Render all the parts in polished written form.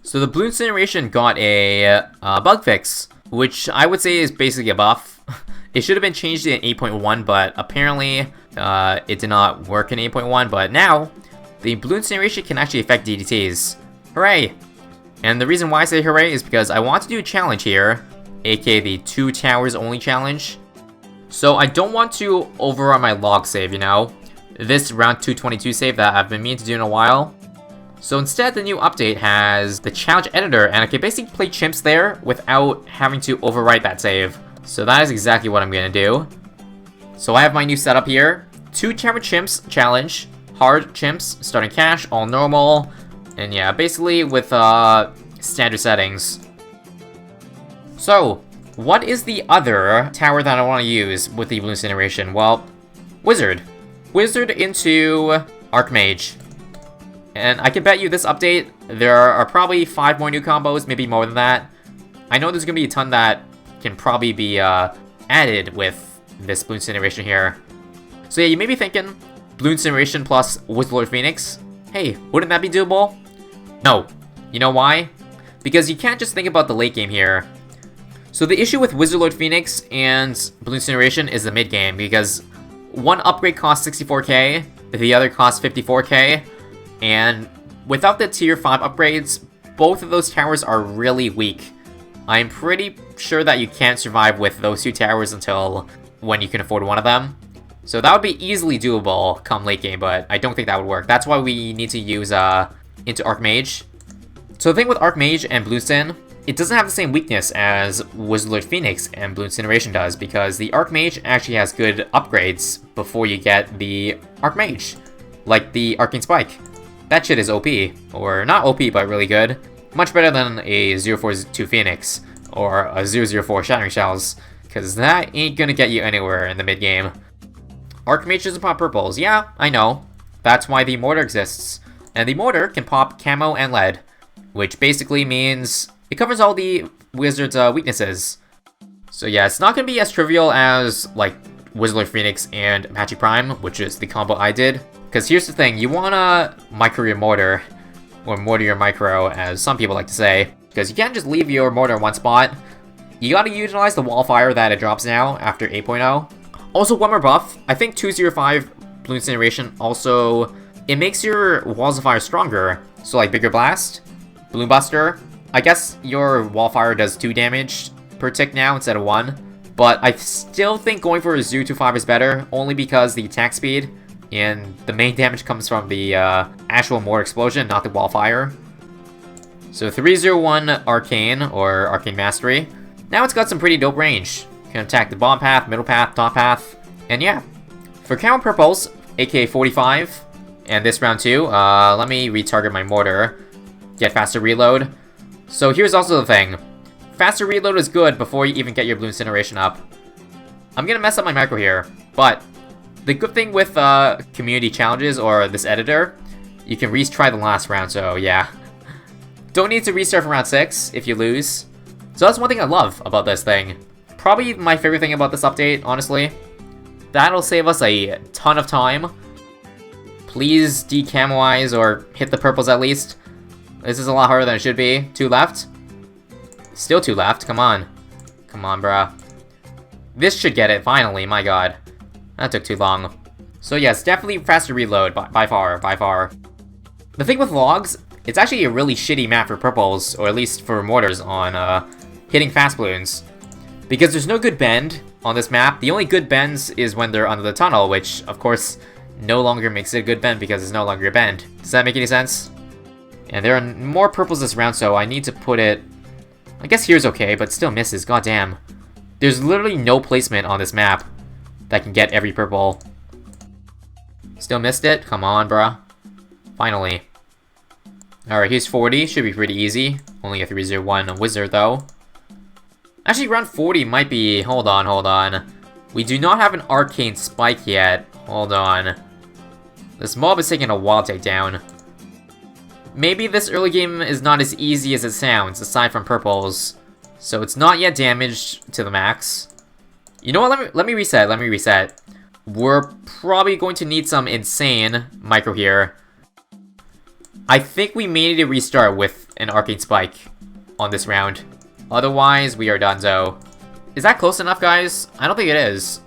So the Blooncineration got a bug fix, which I would say is basically a buff. It should have been changed in 8.1, but apparently it did not work in 8.1, but now the Blooncineration can actually affect DDTs. Hooray! And the reason why I say hooray is because I want to do a challenge here, aka the 2 towers only challenge. So I don't want to overrun my log save, you know? This round 222 save that I've been meaning to do in a while. So instead, the new update has the challenge editor, and I can basically play chimps there without having to overwrite that save. So that is exactly what I'm gonna do. So I have my new setup here. 2 tower chimps challenge, hard chimps, starting cash, all normal, and yeah, basically with standard settings. So, what is the other tower that I want to use with the Blooncineration? Well, Wizard. Wizard into Archmage. And I can bet you this update, there are probably 5 more new combos, maybe more than that. I know there's going to be a ton that can probably be added with this Blooncineration here. So yeah, you may be thinking, Blooncineration plus Wizardlord Phoenix? Hey, wouldn't that be doable? No. You know why? Because you can't just think about the late game here. So the issue with Wizardlord Phoenix and Blooncineration is the mid game, because one upgrade costs 64k, the other costs 54k, and without the tier 5 upgrades, both of those towers are really weak. I'm pretty sure that you can't survive with those 2 towers until when you can afford one of them. So that would be easily doable come late game, but I don't think that would work. That's why we need to use into Archmage. So the thing with Archmage and Bloonstone, it doesn't have the same weakness as Wizardlord Phoenix and Blooncineration does, because the Archmage actually has good upgrades before you get the Archmage, like the Arcane Spike. That shit is OP, or not OP, but really good. Much better than a 042 Phoenix, or a 004 Shattering Shells, because that ain't gonna get you anywhere in the mid game. Archmage doesn't pop purples, yeah, I know. That's why the mortar exists. And the mortar can pop camo and lead, which basically means it covers all the wizard's weaknesses. So yeah, it's not going to be as trivial as, like, Wizardlord Phoenix and Apache Prime, which is the combo I did. Because here's the thing, you want to micro your mortar, or mortar your micro, as some people like to say. Because you can't just leave your mortar in one spot. You got to utilize the wall fire that it drops now after 8.0. Also, one more buff. I think 205 Blooncineration also, it makes your walls of fire stronger. So like bigger blast, balloon buster. I guess your wall fire does 2 damage per tick now instead of 1. But I still think going for a 025 is better, only because the attack speed and the main damage comes from the actual mortar explosion, not the wall fire. So 301 Arcane, or Arcane Mastery. Now it's got some pretty dope range. You can attack the bottom path, middle path, top path, and yeah. For counter purples, aka 45, and this round too, let me retarget my mortar. Get faster reload. So here's also the thing. Faster reload is good before you even get your Blooncineration up. I'm gonna mess up my micro here, but the good thing with community challenges or this editor, you can retry the last round, so yeah. Don't need to restart from round 6 if you lose. So that's one thing I love about this thing. Probably my favorite thing about this update, honestly. That'll save us a ton of time. Please decamoize or hit the purples at least. This is a lot harder than it should be. 2 left. Still 2 left, come on. Come on, bruh. This should get it, finally, my god. That took too long. So yes, definitely faster reload, by far, by far. The thing with logs, it's actually a really shitty map for purples, or at least for mortars on hitting fast balloons. Because there's no good bend on this map. The only good bends is when they're under the tunnel, which, of course, no longer makes it a good bend because it's no longer a bend. Does that make any sense? And there are more purples this round, so I need to put it... I guess here's okay, but still misses, goddamn. There's literally no placement on this map that can get every purple. Still missed it? Come on, bruh. Finally. Alright, here's 40, should be pretty easy. Only a 301 wizard, though. Actually, round 40 might be... Hold on. We do not have an arcane spike yet. Hold on. This mob is taking a while to take down. Maybe this early game is not as easy as it sounds, aside from purples. So it's not yet damaged to the max. You know what, let me reset. We're probably going to need some insane micro here. I think we may need to restart with an Arcane Spike on this round. Otherwise, we are donezo. Is that close enough, guys? I don't think it is.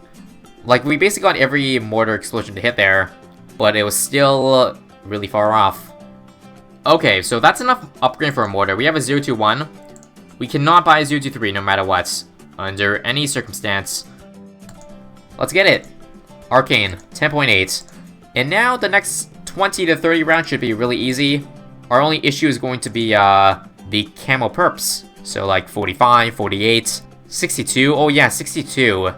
Like, we basically got every mortar explosion to hit there, but it was still really far off. Okay, so that's enough upgrade for a mortar. We have a 021. We cannot buy a 023 no matter what, under any circumstance. Let's get it. Arcane, 10.8. And now the next 20 to 30 rounds should be really easy. Our only issue is going to be the camo perps. So like 45, 48, 62. Oh yeah, 62.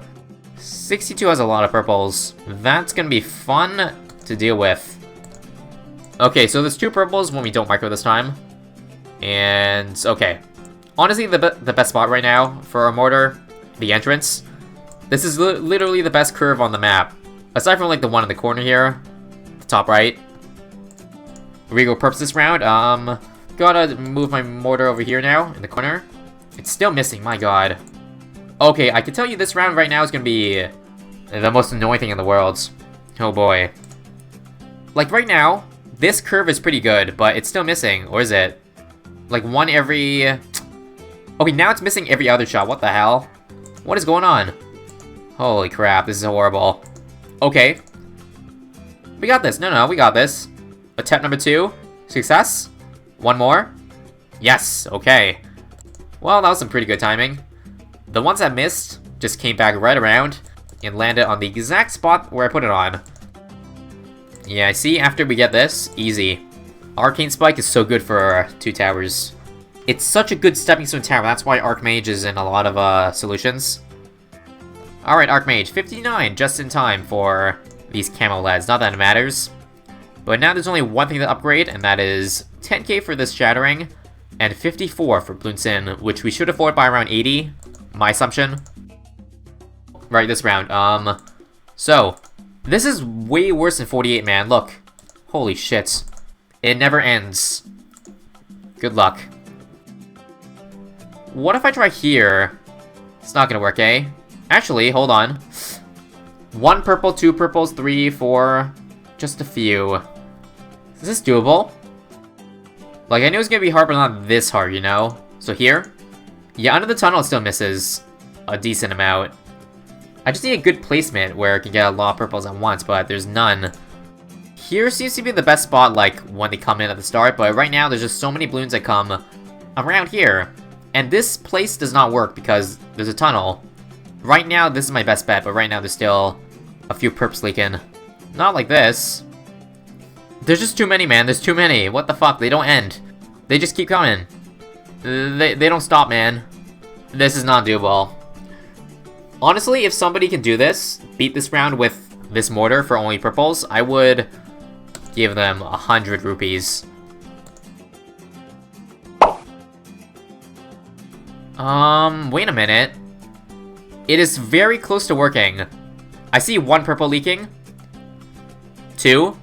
62 has a lot of purples. That's gonna be fun to deal with. Okay, so there's 2 purples when we don't micro this time. And, okay. Honestly, the best spot right now for our mortar, the entrance. This is literally the best curve on the map. Aside from, like, the one in the corner here. The top right. Regal perps this round. Gotta move my mortar over here now, in the corner. It's still missing, my god. Okay, I can tell you this round right now is gonna be the most annoying thing in the world. Oh boy. Like, right now, this curve is pretty good, but it's still missing, or is it? Like, one every... Okay, now it's missing every other shot, what the hell? What is going on? Holy crap, this is horrible. Okay. We got this, no, we got this. Attempt number 2, success. One more. Yes, okay. Well, that was some pretty good timing. The ones that missed just came back right around and landed on the exact spot where I put it on. Yeah, I see, after we get this, easy. Arcane Spike is so good for 2 towers. It's such a good stepping stone tower, that's why Archmage is in a lot of solutions. Alright, Archmage, 59, just in time for these camo LEDs, not that it matters. But now there's only one thing to upgrade, and that is 10k for this Shattering, and 54 for Bloonsin, which we should afford by around 80, my assumption. Right, this round, so... This is way worse than 48, man. Look. Holy shit. It never ends. Good luck. What if I try here? It's not gonna work, eh? Actually, hold on. 1 purple, 2 purples, 3, 4... Just a few. Is this doable? Like, I knew it was gonna be hard, but not this hard, you know? So here? Yeah, under the tunnel it still misses a decent amount. I just need a good placement where I can get a lot of purples at once, but there's none. Here seems to be the best spot, like, when they come in at the start, but right now there's just so many balloons that come around here. And this place does not work because there's a tunnel. Right now, this is my best bet, but right now there's still a few perps leaking. Not like this. There's just too many, man. There's too many. What the fuck? They don't end. They just keep coming. They don't stop, man. This is not doable. Honestly, if somebody can do this, beat this round with this mortar for only purples, I would give them 100 rupees. Wait a minute. It is very close to working. I see 1 purple leaking. 2.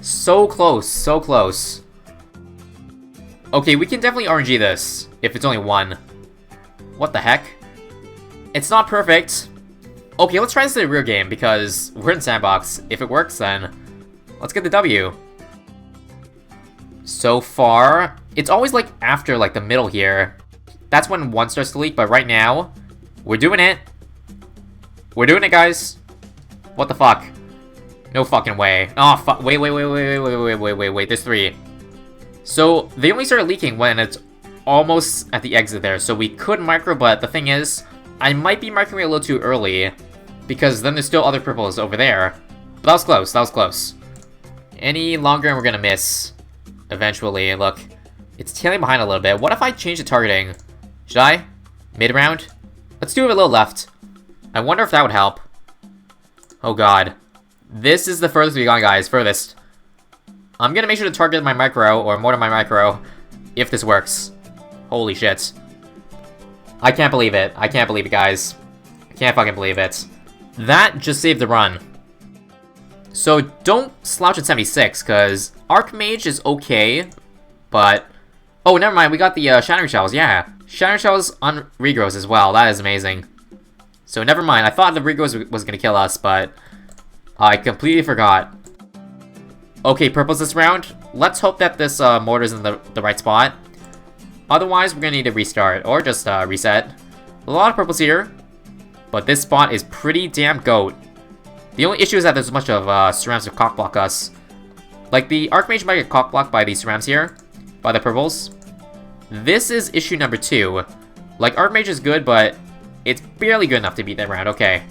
So close, so close. Okay, we can definitely RNG this, if it's only 1. What the heck? It's not perfect. Okay, let's try this in the real game, because we're in Sandbox. If it works, then let's get the W. So far, it's always like after like the middle here. That's when 1 starts to leak, but right now, we're doing it. We're doing it, guys. What the fuck? No fucking way. Oh, fuck. Wait. There's 3. So, they only started leaking when it's almost at the exit there. So we could micro, but the thing is, I might be microing a little too early, because then there's still other purples over there. But that was close, that was close. Any longer and we're gonna miss. Eventually, look. It's tailing behind a little bit. What if I change the targeting? Should I? Mid-round? Let's do it a little left. I wonder if that would help. Oh god. This is the furthest we've gone, guys. Furthest. I'm gonna make sure to target my micro, or more than my micro, if this works. Holy shit. I can't believe it. I can't believe it, guys. I can't fucking believe it. That just saved the run. So don't slouch at 76, because Archmage is okay, but... Oh, never mind, we got the Shattering Shells, yeah. Shattering Shells on Regrows as well, that is amazing. So never mind, I thought the Regrows was gonna kill us, but I completely forgot. Okay, purples this round. Let's hope that this mortar's in the right spot. Otherwise, we're gonna need to restart, or just reset. A lot of purples here, but this spot is pretty damn goat. The only issue is that there's a bunch of cerams to cockblock us. Like, the Archmage might get cockblocked by these cerams here, by the purples. This is issue number 2. Like, Archmage is good, but it's barely good enough to beat that round. Okay.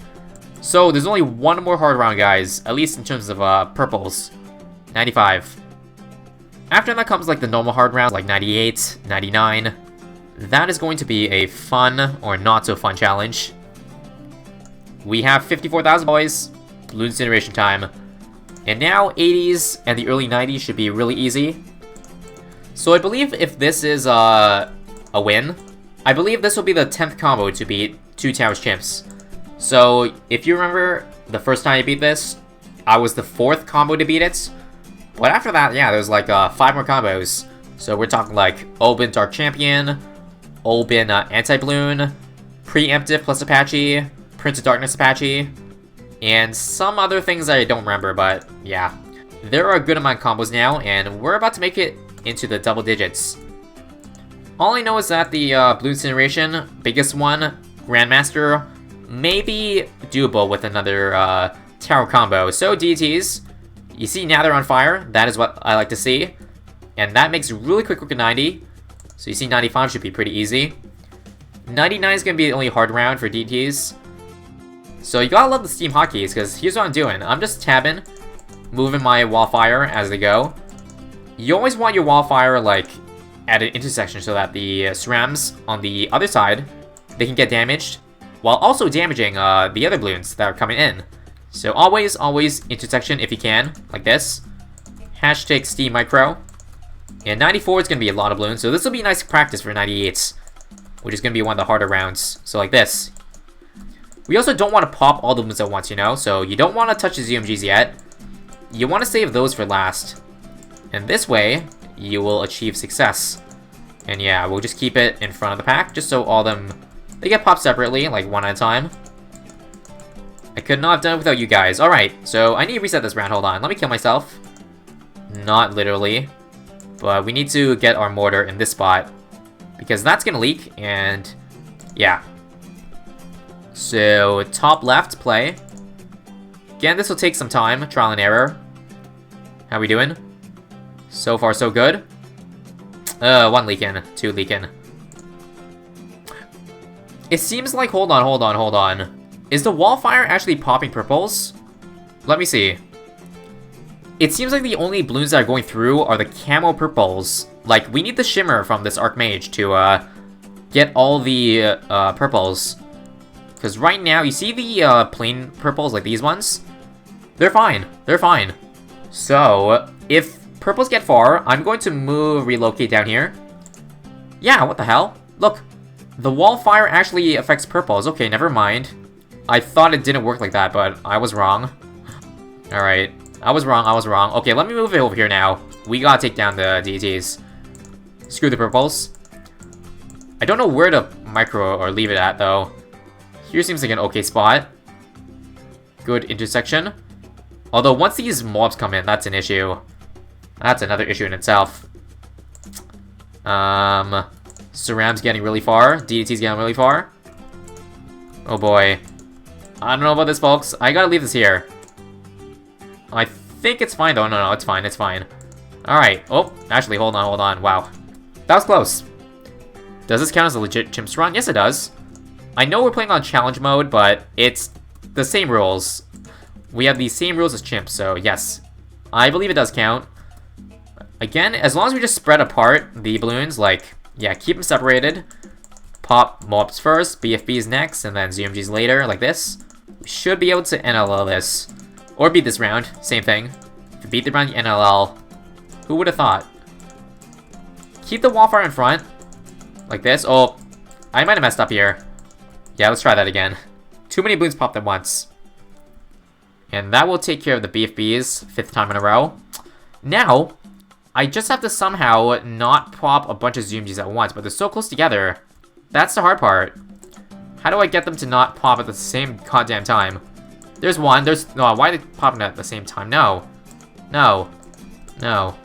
So, there's only one more hard round, guys, at least in terms of purples. 95. After that comes, like, the normal hard round, like 98, 99. That is going to be a fun, or not so fun challenge. We have 54,000 boys. Blooncineration time. And now 80s and the early 90s should be really easy. So I believe if this is a win, I believe this will be the 10th combo to beat 2 Towers Chimps. So if you remember the first time I beat this, I was the 4th combo to beat it. But after that, yeah, there's like 5 more combos. So we're talking like Open Dark Champion, Open Anti-Bloon, Preemptive plus Apache, Prince of Darkness Apache, and some other things that I don't remember, but yeah. There are a good amount of combos now, and we're about to make it into the double digits. All I know is that the Blooncineration, biggest one, Grandmaster, may be doable with another Tower combo. So DDTs, you see now they're on fire, that is what I like to see. And that makes really quick work at 90. So you see 95 should be pretty easy. 99 is going to be the only hard round for DDTs. So you gotta love the Steam hotkeys, because here's what I'm doing. I'm just tabbing, moving my wildfire as they go. You always want your wildfire, like, at an intersection so that the cerams on the other side, they can get damaged, while also damaging the other balloons that are coming in. So always intersection if you can, like this. Hashtag Steam Micro. And 94 is going to be a lot of balloons, so this will be nice practice for 98s, which is going to be one of the harder rounds. So like this. We also don't want to pop all the balloons at once, you know? So you don't want to touch the ZMGs yet. You want to save those for last. And this way, you will achieve success. And yeah, we'll just keep it in front of the pack, just so all of them, they get popped separately, like one at a time. I could not have done it without you guys. Alright, so I need to reset this round. Hold on, let me kill myself. Not literally. But we need to get our mortar in this spot, because that's gonna leak, and yeah. So, top left, play. Again, this will take some time, trial and error. How we doing? So far, so good. 1 leaking, 2 leaking. It seems like, hold on. Is the wallfire actually popping purples? Let me see. It seems like the only balloons that are going through are the camo purples. Like, we need the shimmer from this Archmage to get all the purples. Because right now, you see the plain purples, like these ones? They're fine. So, if purples get far, I'm going to relocate down here. Yeah, what the hell? Look, the wallfire actually affects purples. Okay, never mind. I thought it didn't work like that, but I was wrong. Alright, I was wrong. Okay, let me move it over here now. We gotta take down the DDTs. Screw the purples. I don't know where to micro or leave it at, though. Here seems like an okay spot. Good intersection. Although, once these mobs come in, that's an issue. That's another issue in itself. Ceram's getting really far. DDT's getting really far. Oh boy. I don't know about this, folks. I gotta leave this here. I think it's fine, though. No, it's fine. Alright. Oh, actually, hold on. Wow. That was close. Does this count as a legit Chimps run? Yes, it does. I know we're playing on challenge mode, but it's the same rules. We have the same rules as Chimps, so yes. I believe it does count. Again, as long as we just spread apart the balloons, like, yeah, keep them separated. Pop mobs first, BFBs next, and then ZMGs later, like this. We should be able to NLL this. Or beat this round, same thing. If you beat the round, you NLL. Who would have thought? Keep the wallfire in front. Like this. Oh, I might have messed up here. Yeah, let's try that again. Too many balloons popped at once. And that will take care of the BFBs, 5th time in a row. Now, I just have to somehow not pop a bunch of ZMGs at once, but they're so close together. That's the hard part. How do I get them to not pop at the same goddamn time? There's one, no, why are they popping at the same time? No. No.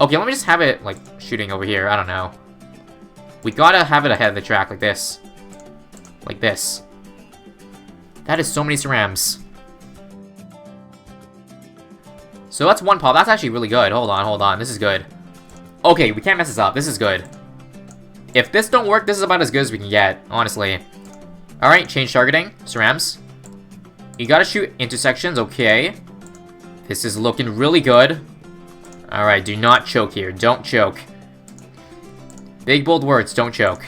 Okay, let me just have it, like, shooting over here. I don't know. We gotta have it ahead of the track, like this. Like this. That is so many cerams. So that's one pop. That's actually really good. Hold on, hold on. This is good. Okay, we can't mess this up. This is good. If this don't work, this is about as good as we can get, honestly. Alright, change targeting. Cerams. You gotta shoot intersections, okay. This is looking really good. Alright, do not choke here. Don't choke. Big, bold words, don't choke.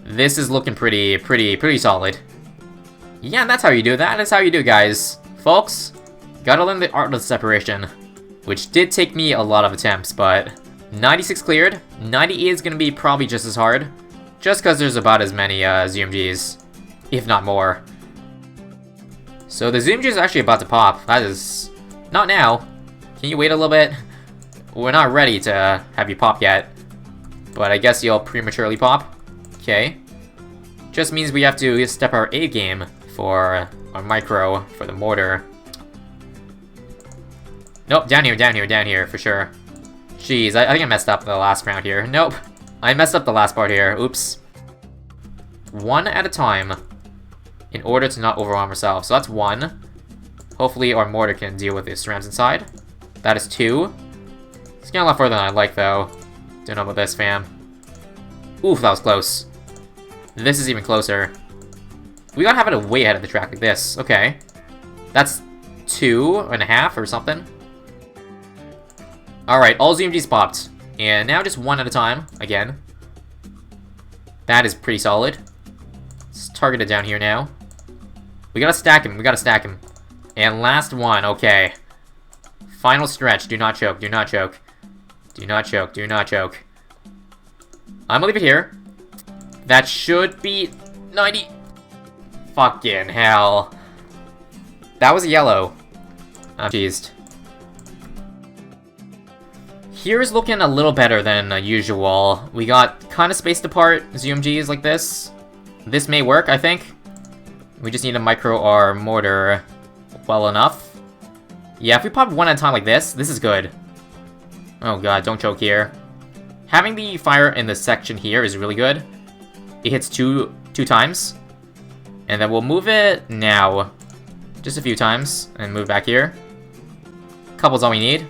This is looking pretty solid. Yeah, that's how you do that. That's how you do, guys. Folks, gotta learn the art of separation. Which did take me a lot of attempts, but 96 cleared. 98 is gonna be probably just as hard. Just because there's about as many ZMGs, if not more. So the ZMG is actually about to pop. That is... not now. Can you wait a little bit? We're not ready to have you pop yet. But I guess you'll prematurely pop. Okay. Just means we have to step our A game for our micro, for the mortar. Nope, down here, for sure. Jeez, I think I messed up the last round here. Nope. I messed up the last part here. Oops. One at a time. In order to not overwhelm ourselves. So that's one. Hopefully our mortar can deal with the cerams inside. That is two. It's getting a lot further than I'd like, though. Don't know about this, fam. Oof, that was close. This is even closer. We gotta have it way ahead of the track like this. Okay. That's 2.5 or something. Alright, all ZMGs popped. And now just one at a time, again. That is pretty solid. Let's target it down here now. We gotta stack him, And last one, okay. Final stretch, do not choke, do not choke. Do not choke, do not choke. I'm gonna leave it here. That should be 90. Fucking hell. That was a yellow. I'm cheesed. Here's looking a little better than usual. We got kind of spaced apart ZMGs like this. This may work, I think. We just need to micro our mortar well enough. Yeah, if we pop one at a time like this is good. Oh god, don't choke here. Having the fire in the section here is really good. It hits two times. And then we'll move it now. Just a few times. And move back here. Couple's all we need.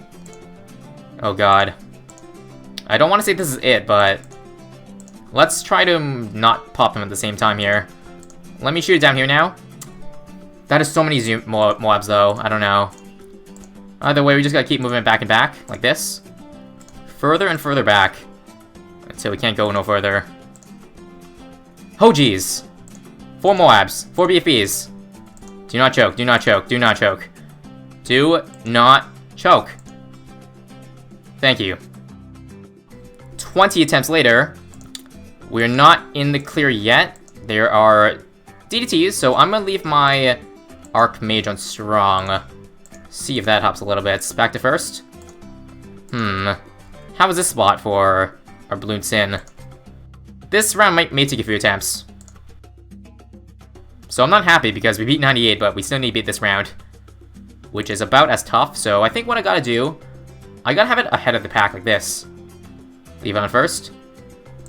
Oh god. I don't want to say this is it, but... let's try to not pop him at the same time here. Let me shoot it down here now. That is so many Moabs, though. I don't know. Either way, we just gotta keep moving it back and back, like this. Further and further back. Until we can't go no further. Oh, jeez. 4 Moabs. 4 BFBs. Do not choke, do not choke, do not choke. Do not choke. Thank you. 20 attempts later. We're not in the clear yet. There are DDTs, so I'm gonna leave my Archmage on strong. See if that helps a little bit. Back to first. How is this spot for our Bloonsin? This round may take a few attempts. So I'm not happy because we beat 98, but we still need to beat this round. Which is about as tough, so I think what I gotta do... I gotta have it ahead of the pack like this. Leave it on first.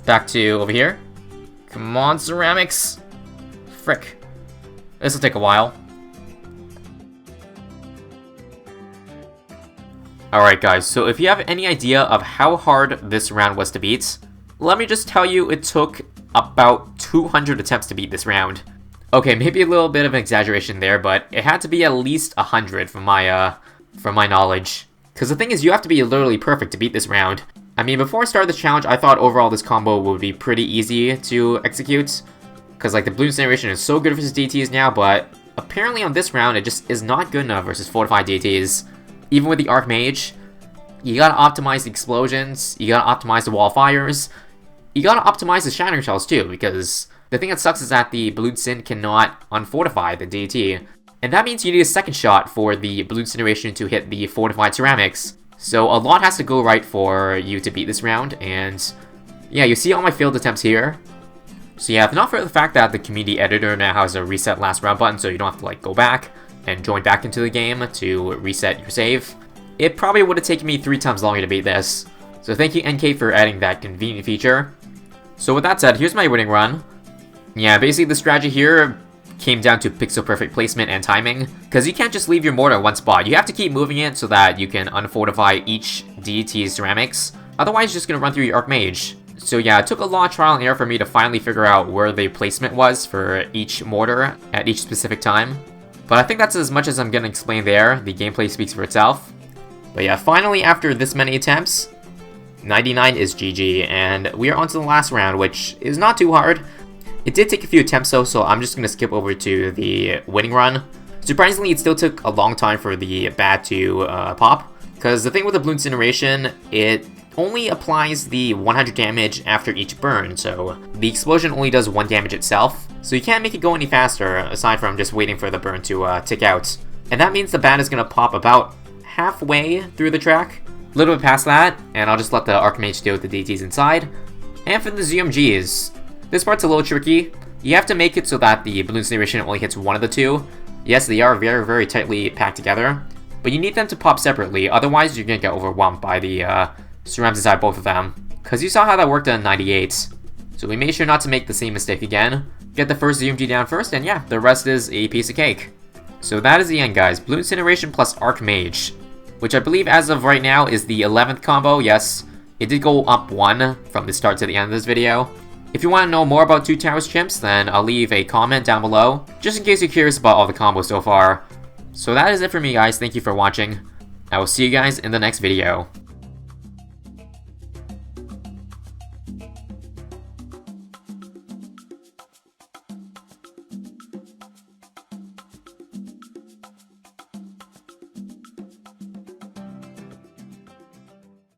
Back to over here. Come on, ceramics. Frick. This will take a while. Alright guys, so if you have any idea of how hard this round was to beat, let me just tell you it took about 200 attempts to beat this round. Okay, maybe a little bit of an exaggeration there, but it had to be at least 100 from my knowledge. Because the thing is, you have to be literally perfect to beat this round. I mean, before I started the challenge, I thought overall this combo would be pretty easy to execute. Because, like, the Blooncineration is so good versus DDTs now, but apparently on this round, it just is not good enough versus fortified DDTs. Even with the Archmage, you gotta optimize the explosions, you gotta optimize the wall fires, you gotta optimize the Shattering Shells too, because the thing that sucks is that the Bloonsin cannot unfortify the DDT. And that means you need a second shot for the Blooncineration to hit the fortified ceramics. So a lot has to go right for you to beat this round, and yeah, you see all my failed attempts here. So yeah, if not for the fact that the community editor now has a reset last round button, so you don't have to like go back and join back into the game to reset your save, it probably would have taken me 3 times longer to beat this. So thank you NK for adding that convenient feature. So with that said, here's my winning run. Yeah, basically the strategy here came down to pixel perfect placement and timing, because you can't just leave your mortar at one spot. You have to keep moving it so that you can unfortify each DDT ceramics. Otherwise, you're just going to run through your Archmage. So yeah, it took a lot of trial and error for me to finally figure out where the placement was for each mortar at each specific time. But I think that's as much as I'm going to explain there. The gameplay speaks for itself. But yeah, finally after this many attempts, 99 is GG, and we are on to the last round, which is not too hard. It did take a few attempts though, so I'm just going to skip over to the winning run. Surprisingly, it still took a long time for the bat to pop, because the thing with the Blooncineration, it only applies the 100 damage after each burn, so the explosion only does 1 damage itself, so you can't make it go any faster, aside from just waiting for the burn to tick out. And that means the bat is going to pop about halfway through the track, a little bit past that, and I'll just let the Archmage deal with the DTs inside. And for the ZMGs, this part's a little tricky. You have to make it so that the Blooniration only hits one of the two. Yes, they are very, very tightly packed together, but you need them to pop separately, otherwise you're going to get overwhelmed by the cerams inside both of them. Because you saw how that worked on 98. So we made sure not to make the same mistake again. Get the first ZMG down first, and yeah, the rest is a piece of cake. So that is the end, guys. Blooncineration plus Archmage, which I believe as of right now is the 11th combo. Yes, it did go up 1 from the start to the end of this video. If you want to know more about Two Towers Chimps, then I'll leave a comment down below, just in case you're curious about all the combos so far. So that is it for me, guys. Thank you for watching. I will see you guys in the next video.